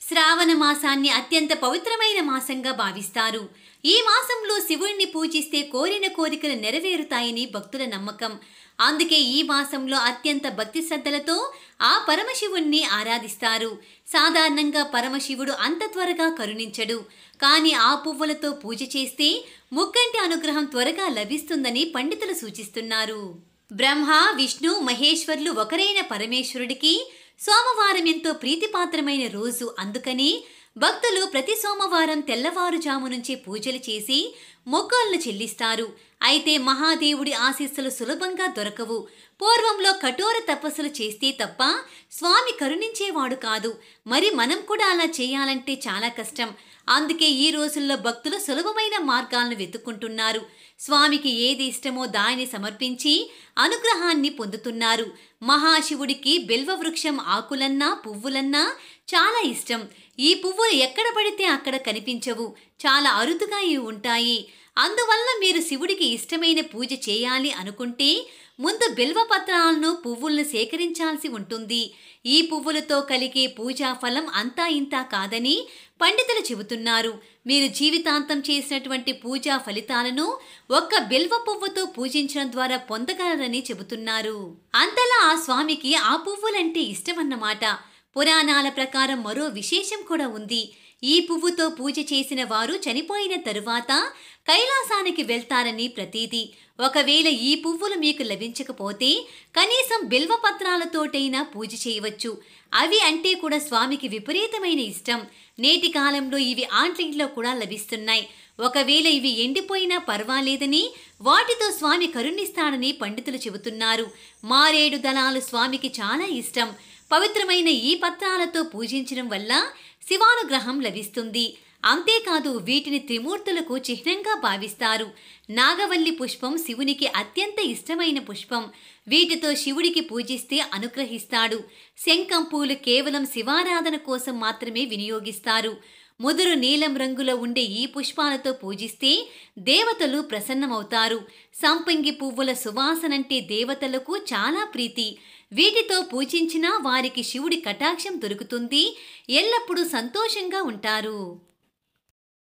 శ్రావణ మాసాన్ని అత్యంత పవిత్రమైన మాసంగా భావిస్తారు. ఈ మాసంలో శివుణ్ణి పూజిస్తే కోరిన కోరికలు నెరవేరుతాయని భక్తుల నమ్మకం. అందుకే ఈ మాసంలో అత్యంత భక్తి శ్రద్ధలతో ఆ పరమశివుణ్ణి ఆరాధిస్తారు. సాధారణంగా పరమశివుడు అంత త్వరగా కరుణించడు. కానీ ఆ పువ్వులతో పూజ చేస్తే ముక్కంటి అనుగ్రహం త్వరగా లభిస్తుందని పండితులు సూచిస్తున్నారు. బ్రహ్మ, విష్ణు, మహేశ్వర్లు ఒకరైన పరమేశ్వరుడికి సోమవారం ఎంతో ప్రీతిపాత్రమైన రోజు. అందుకని భక్తులు ప్రతి సోమవారం తెల్లవారుజాము నుంచే పూజలు చేసి మొక్కులను చెల్లిస్తారు. అయితే మహాదేవుడి ఆశీస్సులు సులభంగా దొరకవు. పూర్వంలో కఠోర తపస్సులు చేస్తే తప్ప స్వామి కరుణించేవాడు కాదు. మరి మనం కూడా అలా చేయాలంటే చాలా కష్టం. అందుకే ఈ రోజుల్లో భక్తులు సులభమైన మార్గాలను వెతుక్కుంటున్నారు. స్వామికి ఏది ఇష్టమో దానిని సమర్పించి అనుగ్రహాన్ని పొందుతున్నారు. మహాశివుడికి బిల్వ వృక్షం ఆకులన్నా పువ్వులన్నా చాలా ఇష్టం. ఈ పువ్వులు ఎక్కడ పడితే అక్కడ కనిపించవు, చాలా అరుదుగా ఇవి ఉంటాయి. అందువల్ల మీరు శివుడికి ఇష్టమైన పూజ చేయాలి అనుకుంటే ముందు బిల్వపత్రాలను, పువ్వులను సేకరించాల్సి ఉంటుంది. ఈ పువ్వులతో కలిగే పూజా ఫలం అంతా ఇంతా కాదని పండితులు చెబుతున్నారు. మీరు జీవితాంతం చేసినటువంటి పూజా ఫలితాలను ఒక్క బిల్వ పువ్వుతో పూజించడం ద్వారా పొందగలరని చెబుతున్నారు. అంతలా ఆ స్వామికి ఆ పువ్వులంటే ఇష్టమన్నమాట. పురాణాల ప్రకారం మరో విశేషం కూడా ఉంది. ఈ పువ్వుతో పూజ చేసిన వారు చనిపోయిన తరువాత కైలాసానికి వెళ్తారని ప్రతీతి. ఒకవేళ ఈ పువ్వులు మీకు లభించకపోతే కనీసం బిల్వపత్రాలతోటైనా పూజ చేయవచ్చు. అవి అంటే కూడా స్వామికి విపరీతమైన ఇష్టం. నేటి కాలంలో ఇవి ఆన్లైన్లో కూడా లభిస్తున్నాయి. ఒకవేళ ఇవి ఎండిపోయినా పర్వాలేదని వాటితో స్వామి కరుణిస్తాడని పండితులు చెబుతున్నారు. మారేడు దళాలు స్వామికి చాలా ఇష్టం. పవిత్రమైన ఈ పత్రాలతో పూజించడం వల్ల శివానుగ్రహం లభిస్తుంది. అంతేకాదు వీటిని త్రిమూర్తులకు చిహ్నంగా భావిస్తారు. నాగవల్లి పుష్పం శివునికి అత్యంత ఇష్టమైన పుష్పం. వీటితో శివుడికి పూజిస్తే అనుగ్రహిస్తాడు. శంఖం పూలు కేవలం శివారాధన కోసం మాత్రమే వినియోగిస్తారు. ముదురు నీలం రంగులో ఉండే ఈ పుష్పాలతో పూజిస్తే దేవతలు ప్రసన్నమవుతారు. సంపంగి పువ్వుల సువాసనంటే దేవతలకు చాలా ప్రీతి. వీటితో పూజించినా వారికి శివుడి కటాక్షం దొరుకుతుంది. ఎల్లప్పుడూ సంతోషంగా ఉంటారు.